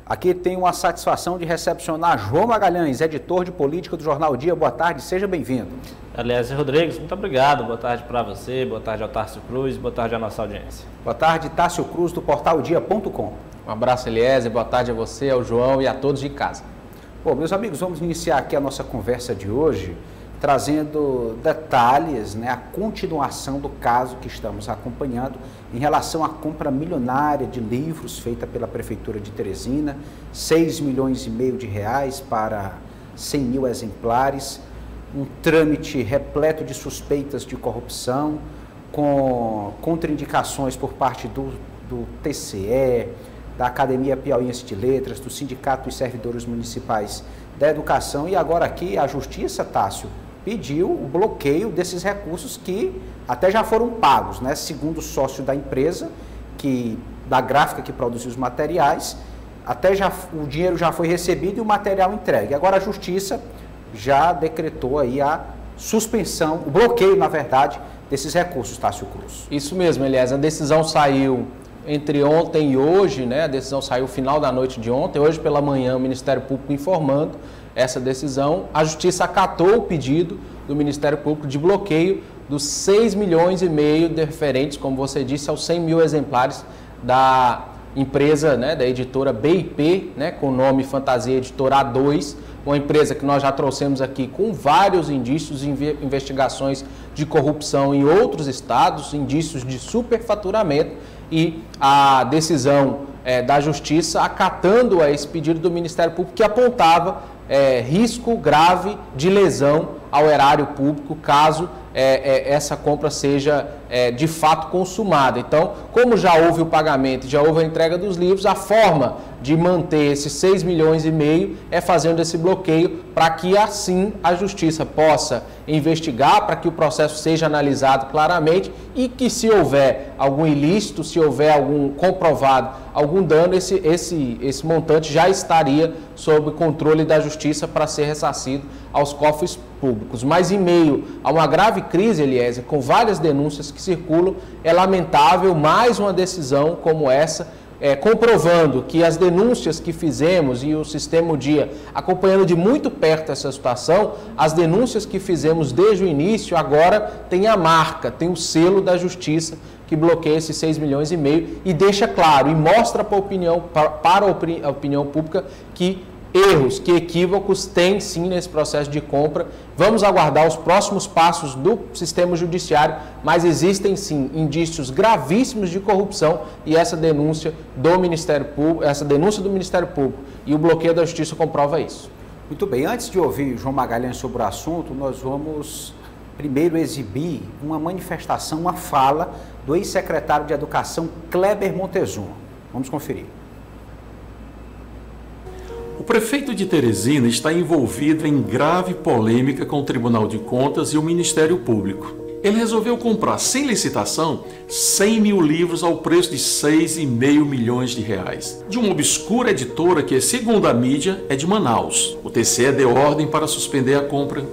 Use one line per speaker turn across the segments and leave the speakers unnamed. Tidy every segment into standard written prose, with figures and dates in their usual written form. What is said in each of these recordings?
Aqui tenho a satisfação de recepcionar João Magalhães, editor de política do Jornal Dia. Boa tarde, seja bem-vindo.
Aliás, Rodrigues, muito obrigado. Boa tarde para você, boa tarde ao Tássio Cruz, boa tarde à nossa audiência.
Boa tarde, Tássio Cruz, do portaldia.com.
Um abraço, Eliezer, boa tarde a você, ao João e a todos de casa.
Bom, meus amigos, vamos iniciar aqui a nossa conversa de hoje, trazendo detalhes, a continuação do caso que estamos acompanhando em relação à compra milionária de livros feita pela Prefeitura de Teresina, 6,5 milhões de reais para 100 mil exemplares, um trâmite repleto de suspeitas de corrupção, com contraindicações por parte do TCE, da Academia Piauiense de Letras, do Sindicato dos Servidores Municipais da Educação, e agora aqui a Justiça, Tássio, pediu o bloqueio desses recursos que até já foram pagos, segundo o sócio da empresa, da gráfica que produziu os materiais, o dinheiro já foi recebido e o material entregue. Agora a Justiça já decretou aí a suspensão, o bloqueio, na verdade, desses recursos, Tássio Cruz.
Isso mesmo, Elias, a decisão saiu entre ontem e hoje, a decisão saiu no final da noite de ontem, hoje pela manhã o Ministério Público informando essa decisão. A Justiça acatou o pedido do Ministério Público de bloqueio dos 6,5 milhões referentes, como você disse, aos 100 mil exemplares da empresa, da editora BIP, com o nome Fantasia Editora A2, uma empresa que nós já trouxemos aqui com vários indícios de investigações de corrupção em outros estados, indícios de superfaturamento, e a decisão da Justiça acatando a esse pedido do Ministério Público que apontava risco grave de lesão ao erário público caso essa compra seja de fato consumada. Então, como já houve o pagamento, já houve a entrega dos livros, a forma de manter esses 6,5 milhões é fazendo esse bloqueio para que assim a Justiça possa investigar, para que o processo seja analisado claramente e que se houver algum ilícito, se houver algum comprovado, algum dano, esse montante já estaria sob controle da Justiça para ser ressarcido aos cofres públicos. Mas em meio a uma grave crise, Eliezer, com várias denúncias que circulam, é lamentável mais uma decisão como essa, comprovando que as denúncias que fizemos e o Sistema Dia acompanhando de muito perto essa situação, as denúncias que fizemos desde o início agora tem a marca, tem o selo da Justiça que bloqueia esses 6,5 milhões e deixa claro e mostra para a opinião pública que erros, que equívocos tem sim nesse processo de compra. Vamos aguardar os próximos passos do sistema judiciário, mas existem sim indícios gravíssimos de corrupção e essa denúncia do Ministério Público, e o bloqueio da Justiça comprova isso.
Muito bem, antes de ouvir João Magalhães sobre o assunto, nós vamos primeiro exibir uma manifestação, uma fala do ex-secretário de Educação Kleber Montezuma. Vamos conferir.
O prefeito de Teresina está envolvido em grave polêmica com o Tribunal de Contas e o Ministério Público. Ele resolveu comprar, sem licitação, 100 mil livros ao preço de 6,5 milhões de reais, de uma obscura editora que, segundo a mídia, é de Manaus. O TCE deu ordem para suspender a compra.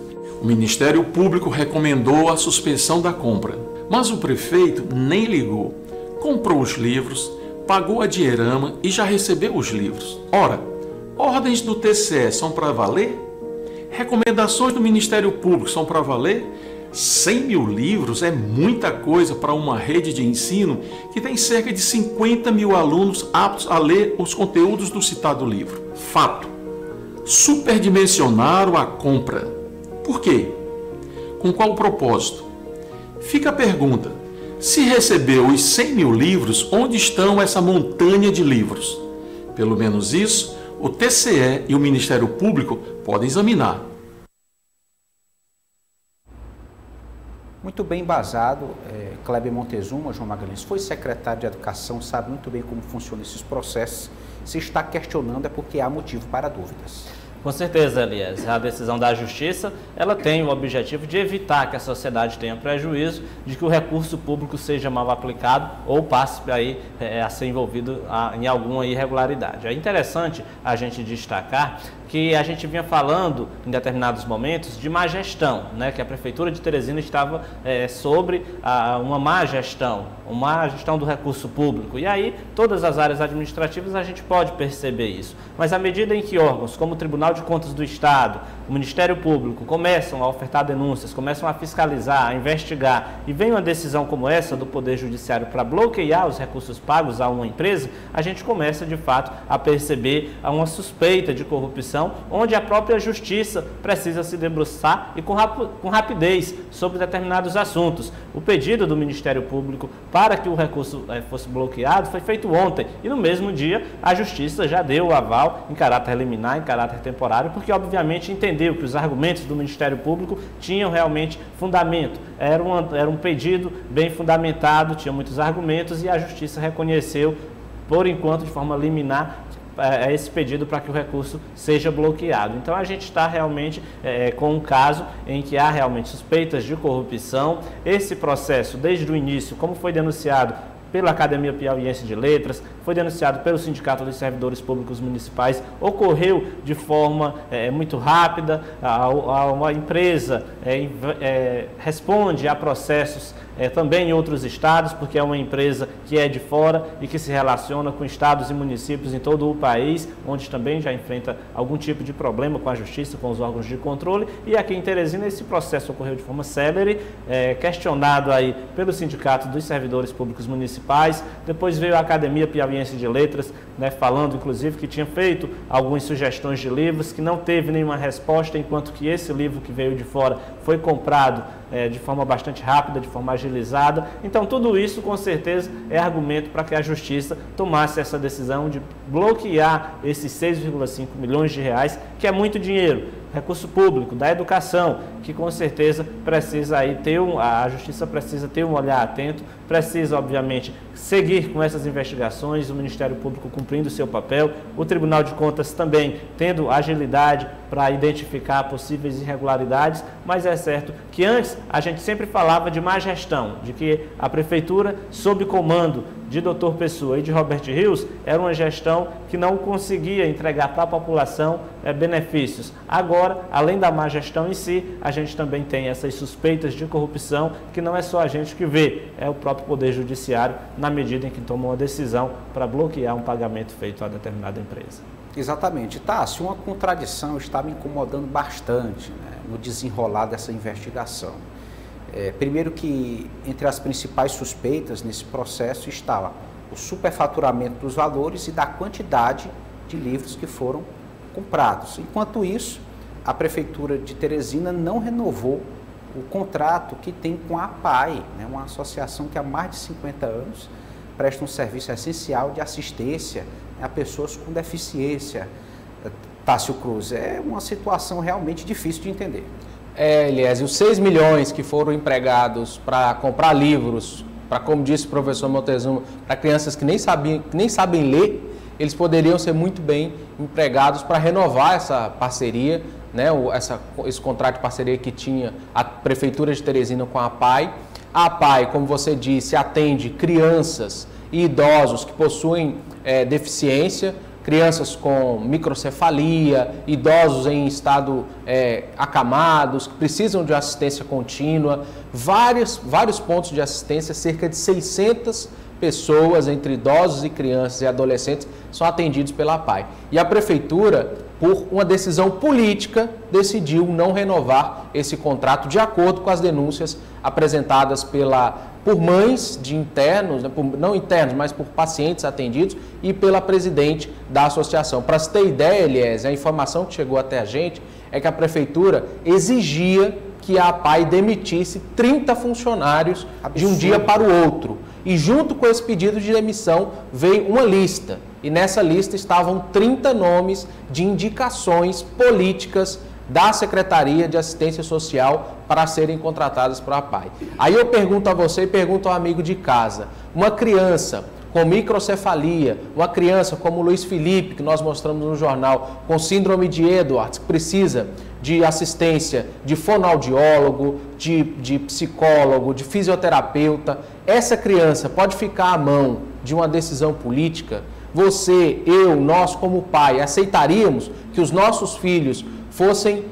O Ministério Público recomendou a suspensão da compra, mas o prefeito nem ligou. Comprou os livros, pagou a dinheirama e já recebeu os livros. Ora, ordens do TCE são para valer? Recomendações do Ministério Público são para valer? 100 mil livros é muita coisa para uma rede de ensino que tem cerca de 50 mil alunos aptos a ler os conteúdos do citado livro. Fato. Superdimensionaram a compra. Por quê? Com qual propósito? Fica a pergunta. Se recebeu os 100 mil livros, onde estão essa montanha de livros? Pelo menos isso o TCE e o Ministério Público podem examinar.
Muito bem embasado, Kleber Montezuma, João Magalhães, foi secretário de Educação, sabe muito bem como funcionam esses processos. Se está questionando é porque há motivo para dúvidas.
Com certeza, Elias. A decisão da Justiça, ela tem o objetivo de evitar que a sociedade tenha prejuízo de que o recurso público seja mal aplicado ou passe aí a ser envolvido em alguma irregularidade. É interessante a gente destacar que a gente vinha falando em determinados momentos de má gestão, né? Que a Prefeitura de Teresina estava sobre uma má gestão do recurso público. E aí, todas as áreas administrativas a gente pode perceber isso. Mas à medida em que órgãos como o Tribunal de Contas do Estado, o Ministério Público começam a ofertar denúncias, começam a fiscalizar, a investigar, e vem uma decisão como essa do Poder Judiciário para bloquear os recursos pagos a uma empresa, a gente começa de fato a perceber uma suspeita de corrupção, onde a própria Justiça precisa se debruçar e com rapidez sobre determinados assuntos. O pedido do Ministério Público para que o recurso fosse bloqueado foi feito ontem, e no mesmo dia a Justiça já deu o aval em caráter liminar, em caráter temporário, porque obviamente entendeu que os argumentos do Ministério Público tinham realmente fundamento. Era um pedido bem fundamentado, tinha muitos argumentos, e a Justiça reconheceu, por enquanto, de forma liminar, esse pedido para que o recurso seja bloqueado. Então a gente está realmente com um caso em que há realmente suspeitas de corrupção. Esse processo, desde o início, como foi denunciado pela Academia Piauiense de Letras, foi denunciado pelo Sindicato dos Servidores Públicos Municipais, ocorreu de forma muito rápida. Uma empresa responde a processos também em outros estados, porque é uma empresa que é de fora e que se relaciona com estados e municípios em todo o país, onde também já enfrenta algum tipo de problema com a Justiça, com os órgãos de controle. E aqui em Teresina esse processo ocorreu de forma célere, questionado aí pelo Sindicato dos Servidores Públicos Municipais. Depois veio a Academia Piauiense de Letras, falando inclusive que tinha feito algumas sugestões de livros, que não teve nenhuma resposta, enquanto que esse livro que veio de fora foi comprado de forma bastante rápida, de forma agilizada. Então tudo isso com certeza é argumento para que a Justiça tomasse essa decisão de bloquear esses 6,5 milhões de reais, que é muito dinheiro, recurso público, da educação, que com certeza precisa aí a Justiça precisa ter um olhar atento, precisa obviamente seguir com essas investigações, o Ministério Público cumprindo o seu papel, o Tribunal de Contas também tendo agilidade para identificar possíveis irregularidades, mas é certo que antes a gente sempre falava de má gestão, de que a Prefeitura, sob comando de Dr. Pessoa e de Robert Rios, era uma gestão que não conseguia entregar para a população benefícios. Agora, além da má gestão em si, a gente também tem essas suspeitas de corrupção, que não é só a gente que vê, é o próprio Poder Judiciário, na medida em que toma uma decisão para bloquear um pagamento feito a determinada empresa.
Exatamente. Tássio, uma contradição está me incomodando bastante, no desenrolar dessa investigação. Primeiro que entre as principais suspeitas nesse processo estava o superfaturamento dos valores e da quantidade de livros que foram comprados. Enquanto isso, a Prefeitura de Teresina não renovou o contrato que tem com a APAI, uma associação que há mais de 50 anos presta um serviço essencial de assistência a pessoas com deficiência. Tássio Cruz, é uma situação realmente difícil de entender.
Elias, e os 6 milhões que foram empregados para comprar livros, para, como disse o professor Montezuma, para crianças que nem sabem ler, eles poderiam ser muito bem empregados para renovar essa parceria, esse contrato de parceria que tinha a Prefeitura de Teresina com a APAI. A APAI, como você disse, atende crianças e idosos que possuem deficiência, crianças com microcefalia, idosos em estado acamados, que precisam de assistência contínua, vários pontos de assistência, cerca de 600 pessoas, entre idosos e crianças e adolescentes, são atendidos pela APAI. E a Prefeitura, por uma decisão política, decidiu não renovar esse contrato de acordo com as denúncias apresentadas por mães de internos, não internos, mas por pacientes atendidos e pela presidente da associação. Para você ter ideia, Elias, a informação que chegou até a gente é que a Prefeitura exigia que a APAI demitisse 30 funcionários de um dia para o outro. E junto com esse pedido de demissão veio uma lista. E nessa lista estavam 30 nomes de indicações políticas da Secretaria de Assistência Social para serem contratadas para a APAI. Aí eu pergunto a você e pergunto ao amigo de casa, uma criança com microcefalia, uma criança como o Luiz Felipe, que nós mostramos no jornal, com síndrome de Edwards, que precisa de assistência de fonoaudiólogo, de psicólogo, de fisioterapeuta, essa criança pode ficar à mão de uma decisão política? você, eu, nós como pai, aceitaríamos que os nossos filhos fossem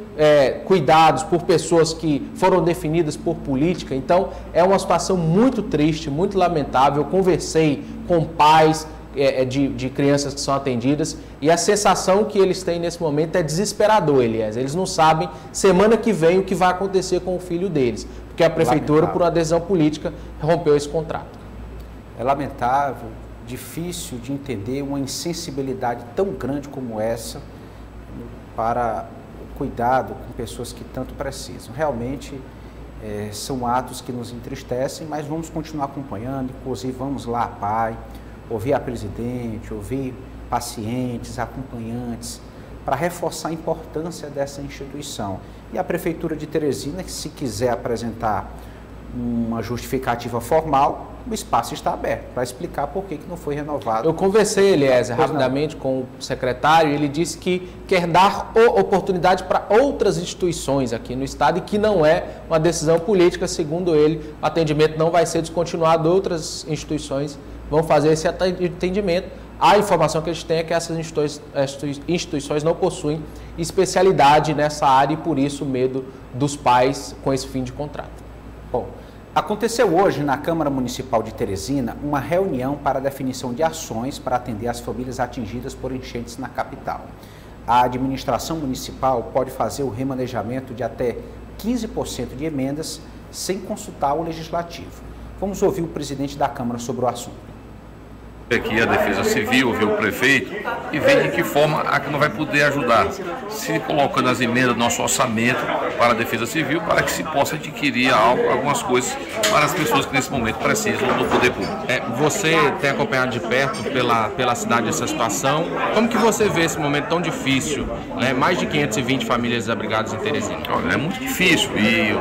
cuidados por pessoas que foram definidas por política? Então, é uma situação muito triste, muito lamentável. Eu conversei com pais de crianças que são atendidas e a sensação que eles têm nesse momento é desesperador, Eliezer. Eles não sabem semana que vem o que vai acontecer com o filho deles, porque a prefeitura, por uma decisão política, rompeu esse contrato.
É lamentável, difícil de entender uma insensibilidade tão grande como essa para o cuidado com pessoas que tanto precisam. Realmente são atos que nos entristecem, mas vamos continuar acompanhando, inclusive vamos lá, pai, ouvir a presidente, ouvir pacientes, acompanhantes, para reforçar a importância dessa instituição. E a Prefeitura de Teresina, que se quiser apresentar uma justificativa formal, o espaço está aberto para explicar por que não foi renovado.
Eu conversei, Eliezer, rapidamente com o secretário, e ele disse que quer dar oportunidade para outras instituições aqui no estado e que não é uma decisão política. Segundo ele, o atendimento não vai ser descontinuado, outras instituições vão fazer esse atendimento. A informação que a gente tem é que essas instituições não possuem especialidade nessa área e por isso o medo dos pais com esse fim de contrato.
Bom, aconteceu hoje na Câmara Municipal de Teresina uma reunião para a definição de ações para atender as famílias atingidas por enchentes na capital. A administração municipal pode fazer o remanejamento de até 15% de emendas sem consultar o legislativo. Vamos ouvir o presidente da Câmara sobre o assunto.
Aqui a Defesa Civil, vê o prefeito e vê de que forma a que não vai poder ajudar, se colocando as emendas do nosso orçamento para a Defesa Civil, para que se possa adquirir algumas coisas para as pessoas que nesse momento precisam do poder público.
Você tem acompanhado de perto pela cidade essa situação. Como que você vê esse momento tão difícil, né? Mais de 520 famílias desabrigadas em Teresina.
Olha, é muito difícil e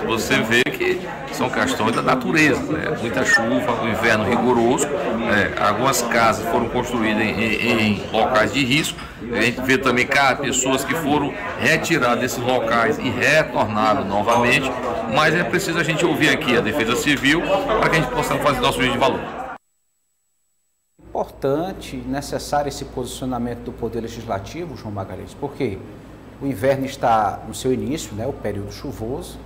você vê que são questões da natureza, né? Muita chuva, um inverno rigoroso, algumas casas foram construídas em locais de risco. A gente vê também pessoas que foram retiradas desses locais e retornaram novamente, mas é preciso a gente ouvir aqui a Defesa Civil para que a gente possa fazer nosso juízo de valor.
Importante, necessário esse posicionamento do Poder Legislativo, João Magalhães, porque o inverno está no seu início, né, o período chuvoso,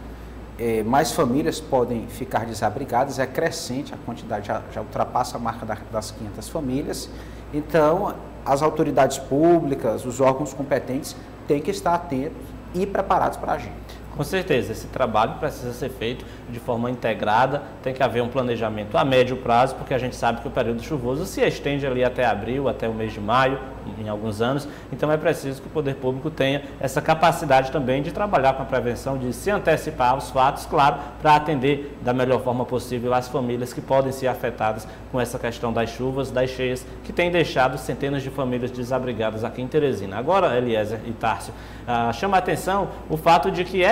mais famílias podem ficar desabrigadas, é crescente, a quantidade já ultrapassa a marca das 500 famílias, então as autoridades públicas, os órgãos competentes têm que estar atentos e preparados para agir.
Com certeza, esse trabalho precisa ser feito de forma integrada, tem que haver um planejamento a médio prazo, porque a gente sabe que o período chuvoso se estende ali até abril, até o mês de maio, em alguns anos, então é preciso que o poder público tenha essa capacidade também de trabalhar com a prevenção, de se antecipar aos fatos, claro, para atender da melhor forma possível as famílias que podem ser afetadas com essa questão das chuvas, das cheias, que tem deixado centenas de famílias desabrigadas aqui em Teresina. Agora, Eliezer e Tárcio, chama a atenção o fato de que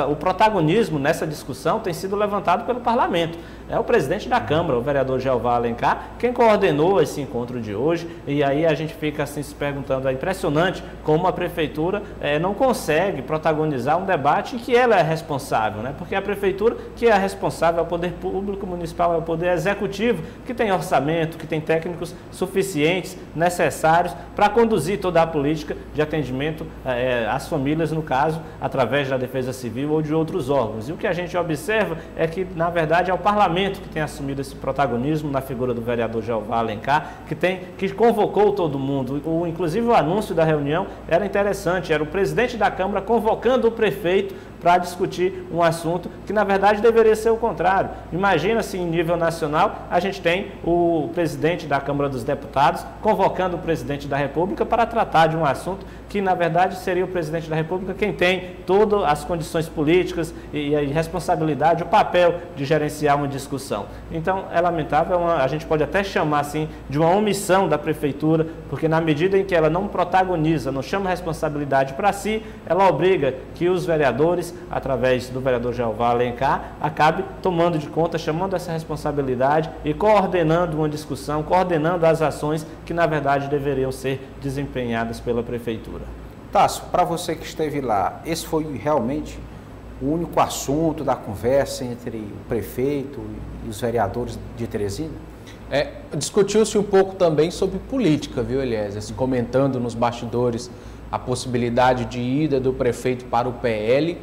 o protagonismo nessa discussão tem sido levantado pelo parlamento. É o presidente da Câmara, o vereador Jeová Alencar, quem coordenou esse encontro de hoje, e aí a gente fica assim se perguntando, é impressionante como a prefeitura não consegue protagonizar um debate em que ela é responsável, né? Porque a prefeitura que é responsável é o poder público municipal, é o poder executivo, que tem orçamento, que tem técnicos suficientes, necessários para conduzir toda a política de atendimento às famílias, no caso, através da Defesa Civil ou de outros órgãos. E o que a gente observa é que, na verdade, é o parlamento que tem assumido esse protagonismo na figura do vereador Jeová Alencar, que convocou todo mundo. Inclusive o anúncio da reunião era interessante, era o presidente da Câmara convocando o prefeito para discutir um assunto que, na verdade, deveria ser o contrário. Imagina se, em nível nacional, a gente tem o presidente da Câmara dos Deputados convocando o presidente da República para tratar de um assunto que, na verdade, seria o presidente da República quem tem todas as condições políticas e a responsabilidade, o papel de gerenciar uma discussão. Então, é lamentável, a gente pode até chamar, assim, de uma omissão da prefeitura, porque na medida em que ela não protagoniza, não chama responsabilidade para si, ela obriga que os vereadores, através do vereador Jeová Alencar, acabe tomando de conta, chamando essa responsabilidade e coordenando uma discussão, coordenando as ações que, na verdade, deveriam ser desempenhadas pela prefeitura.
Tássio, para você que esteve lá, esse foi realmente o único assunto da conversa entre o prefeito e os vereadores de Teresina?
Discutiu-se um pouco também sobre política, viu, Eliezer? Comentando nos bastidores a possibilidade de ida do prefeito para o PL.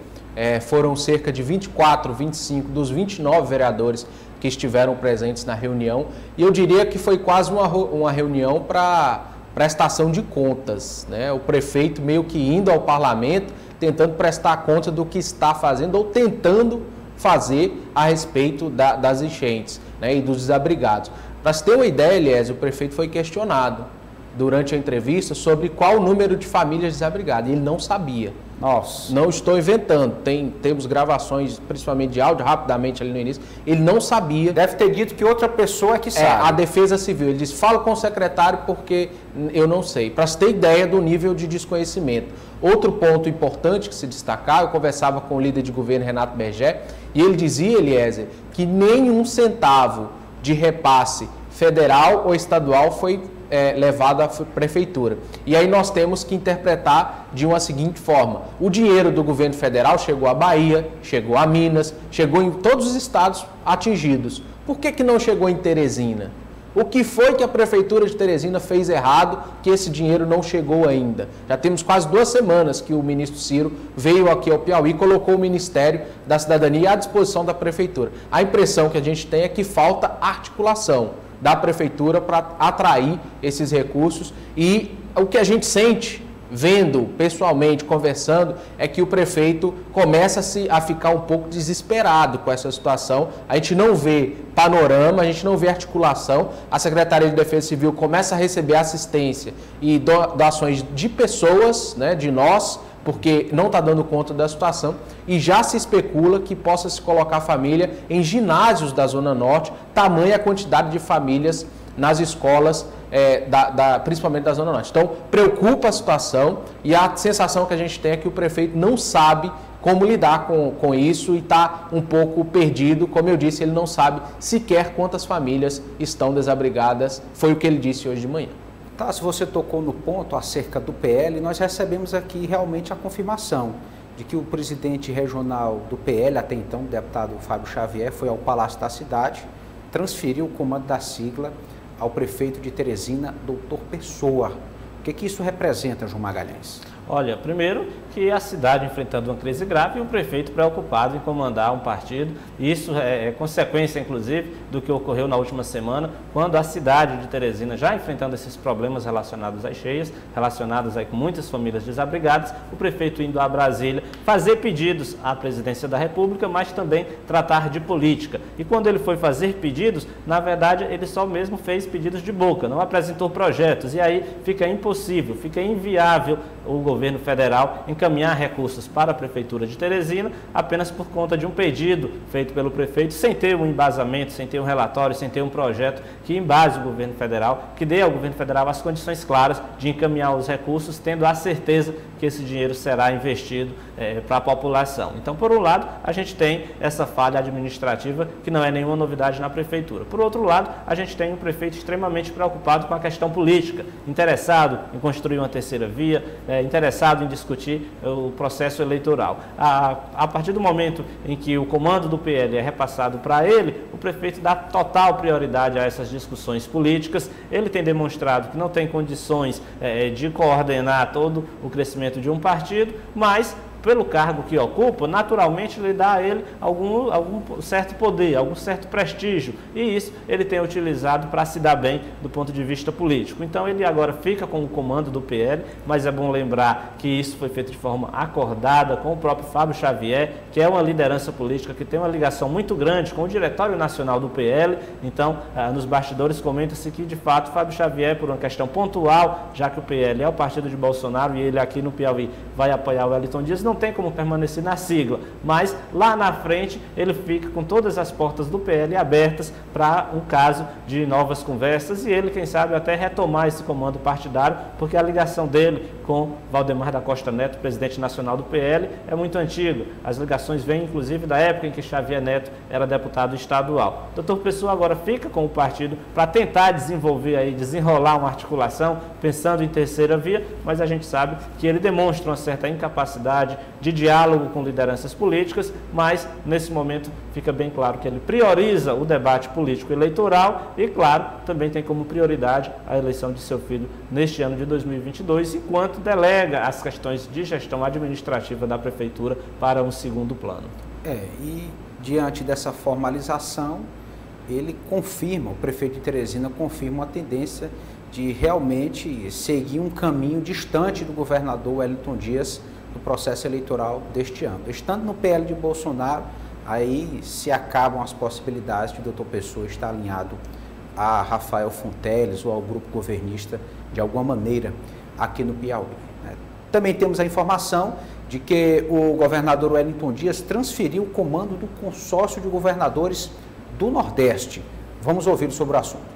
Foram cerca de 24, 25 dos 29 vereadores que estiveram presentes na reunião. E eu diria que foi quase uma reunião para prestação de contas, né? O prefeito meio que indo ao parlamento, tentando prestar conta do que está fazendo ou tentando fazer a respeito das enchentes, né, e dos desabrigados. Para se ter uma ideia, Eliezer, o prefeito foi questionado durante a entrevista sobre qual o número de famílias desabrigadas. Ele não sabia.
Nossa.
Não estou inventando. Temos gravações, principalmente de áudio, rapidamente ali no início. Ele não sabia.
Deve ter dito que outra pessoa que sabe.
A Defesa Civil. Ele disse, fala com o secretário porque eu não sei. Para se ter ideia do nível de desconhecimento. Outro ponto importante que se destacar, eu conversava com o líder de governo, Renato Berger, e ele dizia, Eliezer, que nenhum centavo de repasse federal ou estadual foi levado à prefeitura. E aí nós temos que interpretar de uma seguinte forma: o dinheiro do governo federal chegou à Bahia, chegou a Minas, chegou em todos os estados atingidos. Por que não chegou em Teresina? O que foi que a Prefeitura de Teresina fez errado que esse dinheiro não chegou ainda? Já temos quase 2 semanas que o ministro Ciro veio aqui ao Piauí e colocou o Ministério da Cidadania à disposição da Prefeitura. A impressão que a gente tem é que falta articulação da Prefeitura para atrair esses recursos, e o que a gente sente vendo pessoalmente, conversando, é que o prefeito começa a ficar um pouco desesperado com essa situação. A gente não vê panorama, a gente não vê articulação. A Secretaria de Defesa Civil começa a receber assistência e doações de pessoas, né, de nós, porque não está dando conta da situação, e já se especula que possa se colocar a família em ginásios da Zona Norte, tamanha a quantidade de famílias nas escolas, principalmente da Zona Norte. Então, preocupa a situação, e a sensação que a gente tem é que o prefeito não sabe como lidar com isso e está um pouco perdido. Como eu disse, ele não sabe sequer quantas famílias estão desabrigadas, foi o que ele disse hoje de manhã.
Tá, se você tocou no ponto acerca do PL, nós recebemos aqui realmente a confirmação de que o presidente regional do PL, até então o deputado Fábio Xavier, foi ao Palácio da Cidade, transferiu o comando da sigla ao prefeito de Teresina, doutor Pessoa. O que isso representa, João Magalhães?
Olha, primeiro que a cidade enfrentando uma crise grave e um prefeito preocupado em comandar um partido. Isso é consequência, inclusive, do que ocorreu na última semana, quando a cidade de Teresina, já enfrentando esses problemas relacionados às cheias, relacionados aí com muitas famílias desabrigadas, o prefeito indo a Brasília fazer pedidos à presidência da República, mas também tratar de política. E quando ele foi fazer pedidos, na verdade, ele só mesmo fez pedidos de boca, não apresentou projetos, e aí fica impossível, fica inviável o governo federal encaminhar recursos para a Prefeitura de Teresina apenas por conta de um pedido feito pelo prefeito, sem ter um embasamento, sem ter um relatório, sem ter um projeto que embase o governo federal, que dê ao governo federal as condições claras de encaminhar os recursos, tendo a certeza que esse dinheiro será investido para a população. Então, por um lado, a gente tem essa falha administrativa que não é nenhuma novidade na Prefeitura. Por outro lado, a gente tem um prefeito extremamente preocupado com a questão política, interessado em construir uma terceira via, interessado em discutir o processo eleitoral. A partir do momento em que o comando do PL é repassado para ele, o prefeito dá total prioridade a essas discussões políticas. Ele tem demonstrado que não tem condições de coordenar todo o crescimento de um partido, mas pelo cargo que ocupa, naturalmente lhe dá a ele algum certo poder, algum certo prestígio, e isso ele tem utilizado para se dar bem do ponto de vista político. Então ele agora fica com o comando do PL, mas é bom lembrar que isso foi feito de forma acordada com o próprio Fábio Xavier, que é uma liderança política que tem uma ligação muito grande com o Diretório Nacional do PL. Então, nos bastidores comenta-se que, de fato, Fábio Xavier, por uma questão pontual, já que o PL é o partido de Bolsonaro e ele aqui no Piauí vai apoiar o Wellington Dias, não tem como permanecer na sigla, mas lá na frente ele fica com todas as portas do PL abertas para um caso de novas conversas, e ele, quem sabe, até retomar esse comando partidário, porque a ligação dele com Valdemar da Costa Neto, presidente nacional do PL, é muito antiga. As ligações vêm, inclusive, da época em que Xavier Neto era deputado estadual. O doutor Pessoa agora fica com o partido para tentar desenrolar uma articulação, pensando em terceira via, mas a gente sabe que ele demonstra uma certa incapacidade de diálogo com lideranças políticas, mas nesse momento fica bem claro que ele prioriza o debate político eleitoral e, claro, também tem como prioridade a eleição de seu filho neste ano de 2022, enquanto delega as questões de gestão administrativa da Prefeitura para um segundo plano.
E diante dessa formalização, ele confirma, o prefeito de Teresina confirma uma tendência de realmente seguir um caminho distante do governador Wellington Dias no processo eleitoral deste ano. Estando no PL de Bolsonaro, aí se acabam as possibilidades de o Dr. Pessoa estar alinhado a Rafael Fonteles ou ao grupo governista de alguma maneira aqui no Piauí. Também temos a informação de que o governador Wellington Dias transferiu o comando do consórcio de governadores do Nordeste. Vamos ouvir sobre o assunto.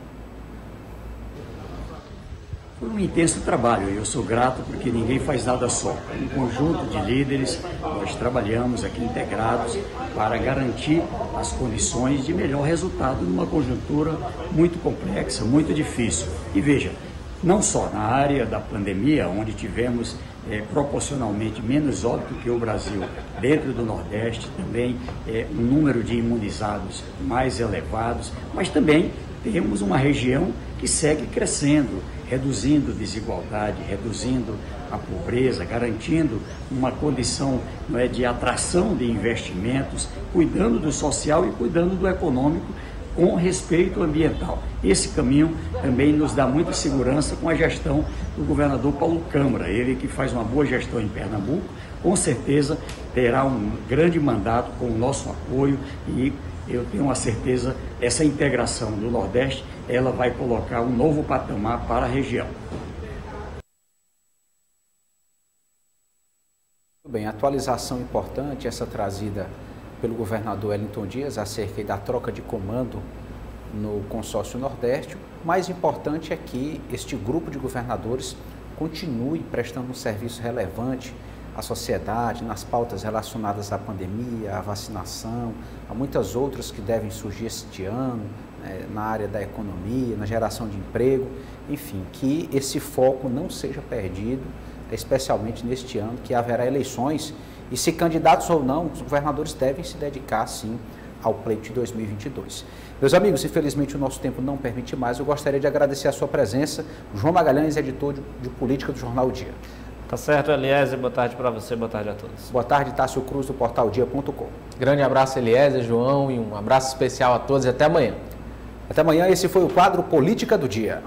Foi um intenso trabalho e eu sou grato porque ninguém faz nada só. Um conjunto de líderes, nós trabalhamos aqui integrados para garantir as condições de melhor resultado numa conjuntura muito complexa, muito difícil. E veja, não só na área da pandemia, onde tivemos proporcionalmente menos óbito que o Brasil, dentro do Nordeste também um número de imunizados mais elevados, mas também temos uma região que segue crescendo, reduzindo desigualdade, reduzindo a pobreza, garantindo uma condição de atração de investimentos, cuidando do social e cuidando do econômico com respeito ambiental. Esse caminho também nos dá muita segurança com a gestão do governador Paulo Câmara, ele que faz uma boa gestão em Pernambuco, com certeza terá um grande mandato com o nosso apoio e eu tenho a certeza essa integração do Nordeste, ela vai colocar um novo patamar para a região.
Muito bem, atualização importante essa trazida pelo governador Wellington Dias acerca da troca de comando no consórcio Nordeste. O mais importante é que este grupo de governadores continue prestando um serviço relevante à sociedade, nas pautas relacionadas à pandemia, à vacinação, a muitas outras que devem surgir este ano, na área da economia, na geração de emprego, enfim, que esse foco não seja perdido, especialmente neste ano, que haverá eleições, e se candidatos ou não, os governadores devem se dedicar, sim, ao pleito de 2022. Meus amigos, infelizmente o nosso tempo não permite mais, eu gostaria de agradecer a sua presença, João Magalhães, editor de política do Jornal O Dia.
Tá certo, Eliezer, boa tarde para você, boa tarde a todos.
Boa tarde, Tássio Cruz, do portaldia.com.
Grande abraço, Eliezer, João, e um abraço especial a todos e até amanhã.
Até amanhã, esse foi o quadro Política do Dia.